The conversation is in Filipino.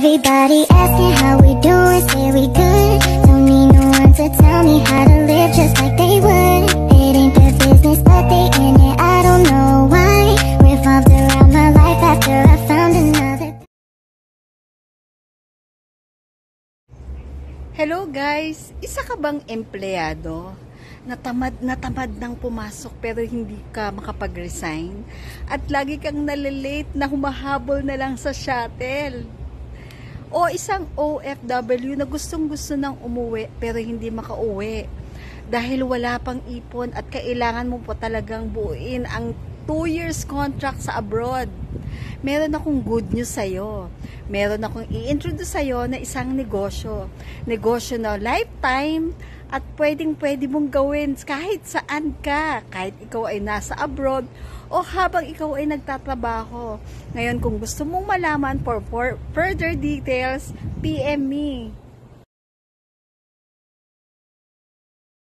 Everybody asking how we doing, say we good. Don't need no one to tell me how to live just like they would. It ain't their business, but they in it, I don't know why. Revolved around my life after I found another. Hello guys! Isa ka bang empleyado? Natamad nang pumasok pero hindi ka makapag-resign? At lagi kang nalilate na humahabol na lang sa shuttle? O isang OFW na gustong-gusto nang umuwi pero hindi makauwi dahil wala pang ipon at kailangan mo po talagang buuin ang 2 years contract sa abroad? Meron akong good news sa'yo. Meron akong i-introduce sa'yo na isang negosyo. Negosyo na lifetime at pwedeng-pwede mong gawin kahit saan ka. Kahit ikaw ay nasa abroad o habang ikaw ay nagtatrabaho. Ngayon, kung gusto mong malaman for further details, PM me.